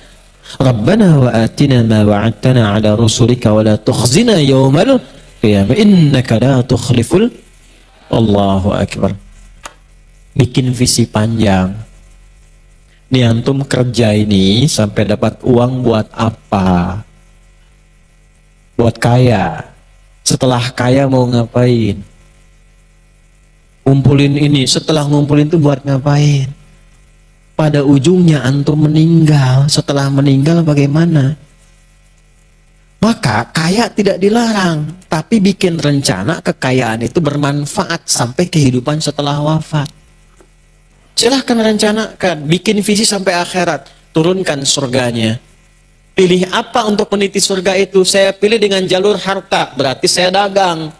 Rabbana wa atina ma wa'adtana 'ala rusulika wa la tukhzina yawmal qiyamah innaka la tukhliful Allahu akbar. Bikin visi panjang. Nih antum kerja ini sampai dapat uang buat apa? Buat kaya. Setelah kaya mau ngapain? Ngumpulin ini, setelah ngumpulin itu buat ngapain? Pada ujungnya antum meninggal. Setelah meninggal bagaimana? Maka kaya tidak dilarang, tapi bikin rencana kekayaan itu bermanfaat sampai kehidupan setelah wafat. Silahkan rencanakan, bikin visi sampai akhirat, turunkan surganya. Pilih apa untuk meniti surga itu? Saya pilih dengan jalur harta, berarti saya dagang.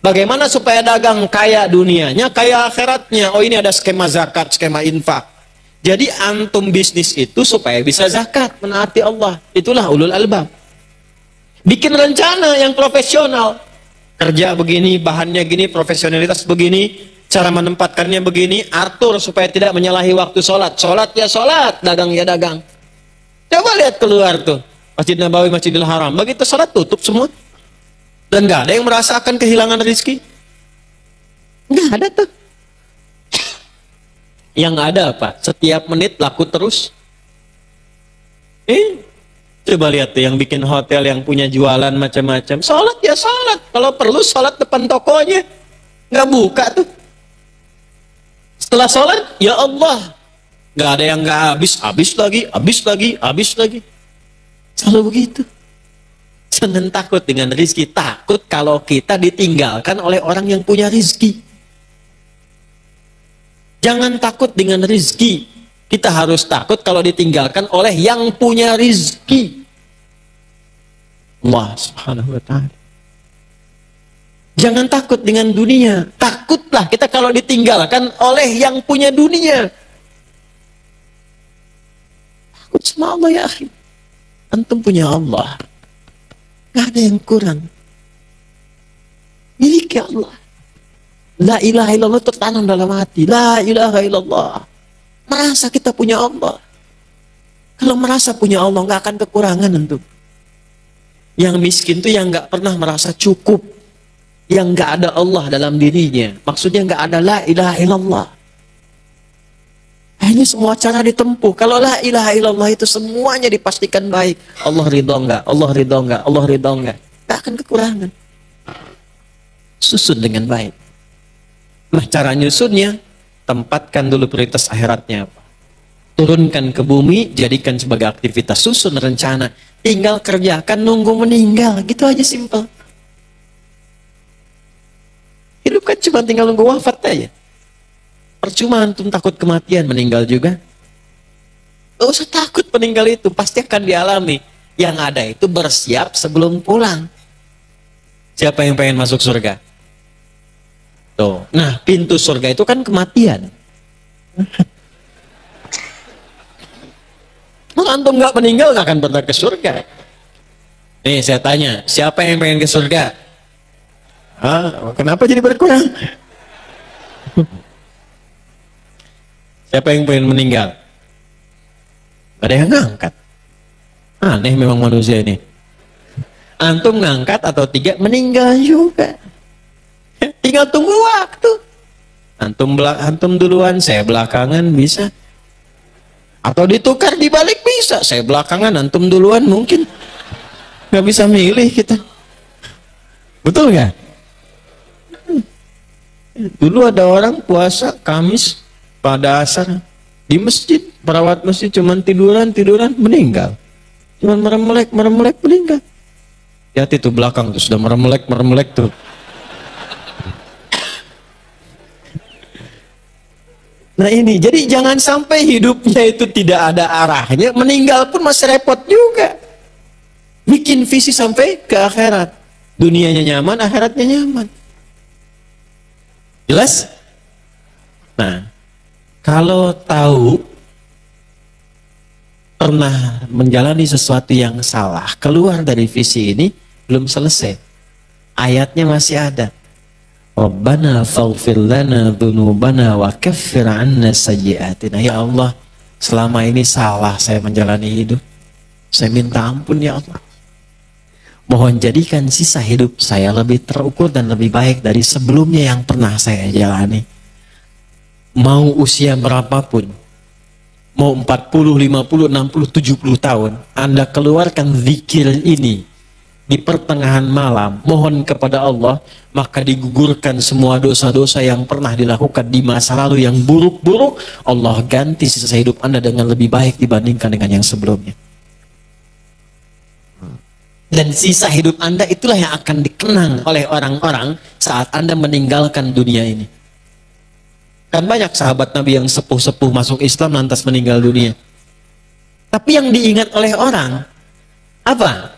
Bagaimana supaya dagang? Kaya dunianya, kaya akhiratnya. Oh, ini ada skema zakat, skema infak. Jadi antum bisnis itu supaya bisa zakat, menaati Allah. Itulah ulul albab. Bikin rencana yang profesional. Kerja begini, bahannya gini, profesionalitas begini, cara menempatkannya begini, atur supaya tidak menyalahi waktu sholat. Sholat ya sholat, dagang ya dagang. Coba lihat keluar tuh, Masjid Nabawi, Masjidil Haram. Begitu sholat tutup semua. Dan gak ada yang merasakan kehilangan rezeki. Gak ada tuh. Yang ada apa? Setiap menit laku terus. Coba lihat tuh yang bikin hotel, yang punya jualan macam-macam. Sholat ya sholat. Kalau perlu sholat depan tokonya. Gak buka tuh. Setelah sholat, ya Allah. Gak ada yang gak habis lagi. Selalu begitu. Jangan takut dengan rizki. Takut kalau kita ditinggalkan oleh orang yang punya rizki. Jangan takut dengan rizki. Kita harus takut kalau ditinggalkan oleh yang punya rizki. Allah subhanahu wa ta'ala. Jangan takut dengan dunia. Takutlah kita kalau ditinggalkan oleh yang punya dunia. Takut sama Allah ya akhi. Antum punya Allah. Gak ada yang kurang. Miliki Allah. La ilaha illallah tertanam dalam hati. La ilaha illallah. Merasa kita punya Allah. Kalau merasa punya Allah gak akan kekurangan antum. Yang miskin tuh yang gak pernah merasa cukup. Yang nggak ada Allah dalam dirinya, maksudnya nggak ada la ilaha illallah. Ini semua cara ditempuh. Kalau la ilaha illallah itu semuanya dipastikan baik. Allah ridho nggak, Allah ridho nggak, Allah ridho nggak, nggak akan kekurangan. Susun dengan baik. Nah, cara nyusunnya, tempatkan dulu prioritas akhiratnya apa. Turunkan ke bumi, jadikan sebagai aktivitas, susun rencana. Tinggal kerjakan, nunggu meninggal, gitu aja simple. Hidup kan cuma tinggal nunggu wafat aja. Percuma antum takut kematian, meninggal juga. Gak usah takut meninggal itu, pasti akan dialami. Yang ada itu bersiap sebelum pulang. Siapa yang pengen masuk surga? Tuh. Nah, pintu surga itu kan kematian. Kalau antum gak meninggal, gak akan pernah ke surga. Nih saya tanya, siapa yang pengen ke surga? Kenapa jadi berkurang? Siapa yang pengen meninggal? Gak ada yang ngangkat. Aneh memang manusia ini. Antum ngangkat atau tiga meninggal juga. Tinggal tunggu waktu. Antum duluan, saya belakangan bisa. Atau ditukar dibalik bisa. Saya belakangan, antum duluan mungkin. Gak bisa milih kita. Betul gak? Dulu ada orang puasa Kamis pada asar di masjid, perawat masjid cuman tiduran meninggal. Cuman merem-melek meninggal. Ya itu belakang tuh sudah merem-melek tuh. Nah ini, jadi jangan sampai hidupnya itu tidak ada arahnya, meninggal pun masih repot juga. Bikin visi sampai ke akhirat. Dunianya nyaman, akhiratnya nyaman. Jelas? Nah, kalau tahu pernah menjalani sesuatu yang salah, keluar dari visi ini, belum selesai. Ayatnya masih ada. Rabbana faghfir lana dhunubana wa kaffir 'anna sayyi'atina. Ya Allah, selama ini salah saya menjalani hidup. Saya minta ampun ya Allah. Mohon jadikan sisa hidup saya lebih terukur dan lebih baik dari sebelumnya yang pernah saya jalani. Mau usia berapapun, mau 40, 50, 60, 70 tahun, Anda keluarkan zikir ini di pertengahan malam, mohon kepada Allah, maka digugurkan semua dosa-dosa yang pernah dilakukan di masa lalu yang buruk-buruk. Allah ganti sisa hidup Anda dengan lebih baik dibandingkan dengan yang sebelumnya. Dan sisa hidup Anda itulah yang akan dikenang oleh orang-orang saat Anda meninggalkan dunia ini. Kan banyak sahabat Nabi yang sepuh-sepuh masuk Islam lantas meninggal dunia. Tapi yang diingat oleh orang apa?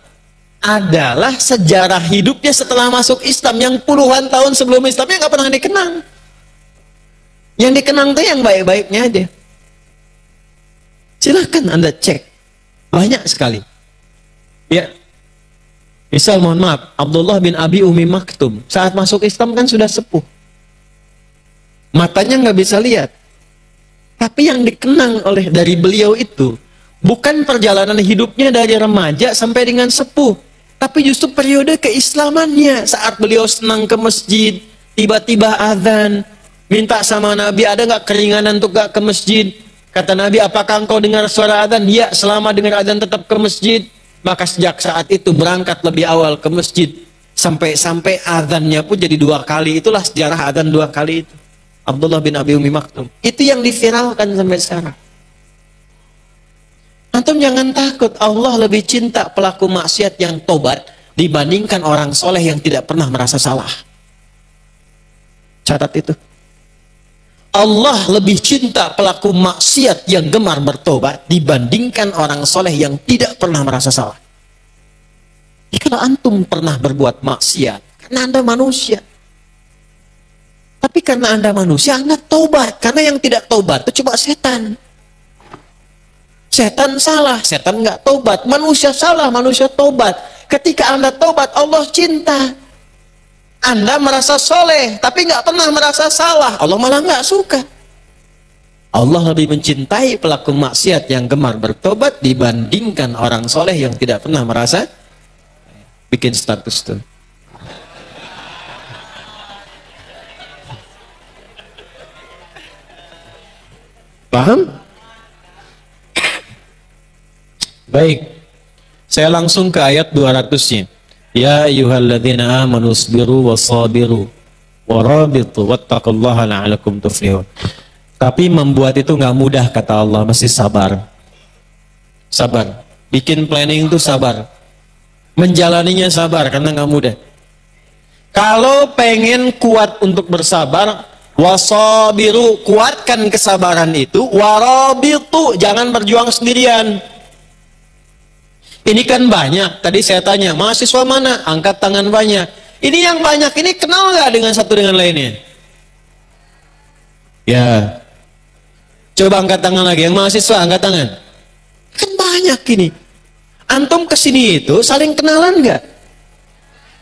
Adalah sejarah hidupnya setelah masuk Islam yang puluhan tahun sebelum Islamnya nggak pernah dikenang. Yang dikenang tuh yang baik-baiknya aja. Silahkan Anda cek, banyak sekali. Ya, misal mohon maaf, Abdullah bin Abi Umi Maktum saat masuk Islam kan sudah sepuh, matanya nggak bisa lihat. Tapi yang dikenang oleh dari beliau itu bukan perjalanan hidupnya dari remaja sampai dengan sepuh, tapi justru periode keislamannya. Saat beliau senang ke masjid, tiba-tiba azan, minta sama Nabi, ada nggak keringanan untuk gak ke masjid? Kata Nabi, apakah engkau dengar suara azan? Ya, selama dengar azan tetap ke masjid. Maka sejak saat itu berangkat lebih awal ke masjid, sampai azannya pun jadi 2 kali. Itulah sejarah azan 2 kali itu. Abdullah bin Abi Umi Maktum. Itu yang diviralkan sampai sekarang. Antum jangan takut, Allah lebih cinta pelaku maksiat yang tobat dibandingkan orang soleh yang tidak pernah merasa salah. Catat itu. Allah lebih cinta pelaku maksiat yang gemar bertobat dibandingkan orang soleh yang tidak pernah merasa salah. Jadi kalau antum pernah berbuat maksiat, karena Anda manusia. Tapi karena Anda manusia, Anda tobat. Karena yang tidak tobat itu coba setan. Setan salah, setan nggak tobat. Manusia salah, manusia tobat. Ketika Anda tobat, Allah cinta. Anda merasa soleh, tapi nggak pernah merasa salah. Allah malah nggak suka. Allah lebih mencintai pelaku maksiat yang gemar bertobat dibandingkan orang soleh yang tidak pernah merasa. Bikin status tuh. Paham? Baik. Saya langsung ke ayat 200-nya. Ya ayyuhalladzina amanu sabiru wasabiru warabitu wattaqullaha la'alakum tuflihun. Tapi membuat itu nggak mudah kata Allah, mesti sabar. Sabar. Bikin planning itu sabar. Menjalaninya sabar karena nggak mudah. Kalau pengen kuat untuk bersabar, wasabiru, kuatkan kesabaran itu, warabitu, jangan berjuang sendirian. Ini kan banyak, tadi saya tanya, mahasiswa mana? Angkat tangan banyak. Ini yang banyak, ini kenal nggak dengan satu dengan lainnya? Ya. Coba angkat tangan lagi, yang mahasiswa angkat tangan. Kan banyak ini. Antum kesini itu saling kenalan nggak?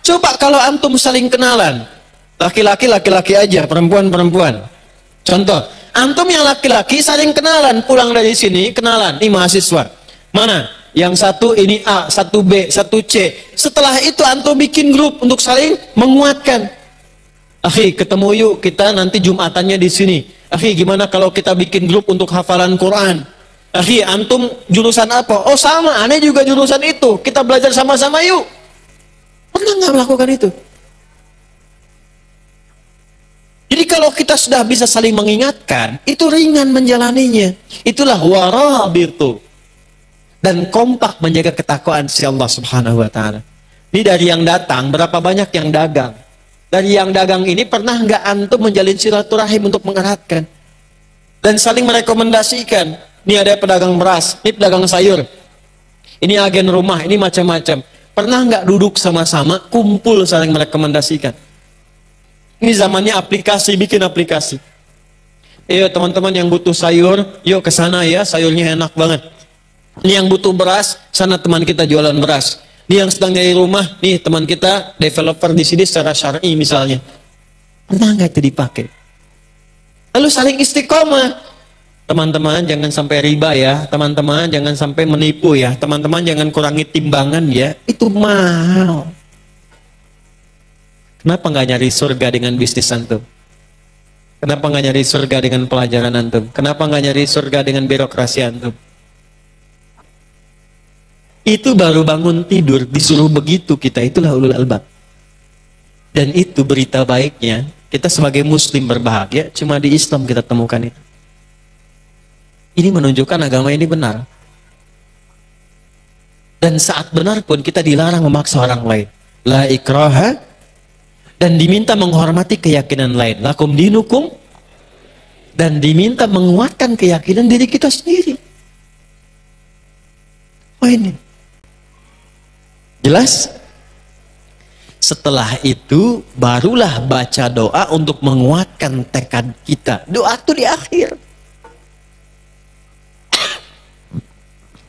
Coba kalau antum saling kenalan, laki-laki laki-laki aja, perempuan perempuan. Contoh, antum yang laki-laki saling kenalan, pulang dari sini kenalan, ini mahasiswa. Mana? Yang satu ini A, satu B, satu C. Setelah itu antum bikin grup untuk saling menguatkan. Akhi, ketemu yuk kita nanti Jumatannya di sini. Akhi, gimana kalau kita bikin grup untuk hafalan Quran? Akhi, antum jurusan apa? Oh sama, aneh juga jurusan itu. Kita belajar sama-sama yuk. Pernah nggak melakukan itu? Jadi kalau kita sudah bisa saling mengingatkan, itu ringan menjalaninya. Itulah warabitu. Dan kompak menjaga ketakwaan si Allah Subhanahu wa Ta'ala. Ini dari yang datang, berapa banyak yang dagang? Dari yang dagang ini pernah nggak antum menjalin silaturahim untuk mengeratkan dan saling merekomendasikan? Ini ada pedagang beras, ini pedagang sayur, ini agen rumah, ini macam-macam. Pernah nggak duduk sama-sama, kumpul saling merekomendasikan? Ini zamannya aplikasi, bikin aplikasi. Ayo teman-teman yang butuh sayur, yuk ke sana ya, sayurnya enak banget. Ini yang butuh beras, sana teman kita jualan beras. Ini yang sedang nyari rumah, nih teman kita developer di sini secara syar'i misalnya. Pernah nggak itu dipakai? Lalu saling istiqomah. Teman-teman jangan sampai riba ya, teman-teman jangan sampai menipu ya, teman-teman jangan kurangi timbangan ya, itu mahal. Kenapa nggak nyari surga dengan bisnis antum? Kenapa nggak nyari surga dengan pelajaran antum? Kenapa nggak nyari surga dengan birokrasi antum? Itu baru bangun tidur disuruh begitu kita, itulah ulul albab. Dan itu berita baiknya, kita sebagai muslim berbahagia cuma di Islam kita temukan itu. Ini menunjukkan agama ini benar. Dan saat benar pun kita dilarang memaksa orang lain. La ikraha, dan diminta menghormati keyakinan lain. Lakum dinukum, dan diminta menguatkan keyakinan diri kita sendiri. Oh ini jelas? Setelah itu barulah baca doa untuk menguatkan tekad kita. Doa itu di akhir.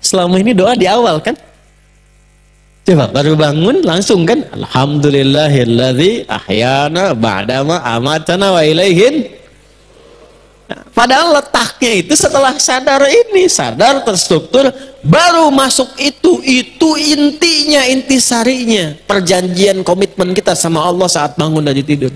Selama ini doa di awal kan? Coba baru bangun langsung kan? Alhamdulillahilladzi ahyana ba'dama amatana wa ilaihin. Padahal letaknya itu setelah sadar ini, sadar terstruktur, baru masuk itu intinya, intisarinya, perjanjian komitmen kita sama Allah saat bangun dari tidur.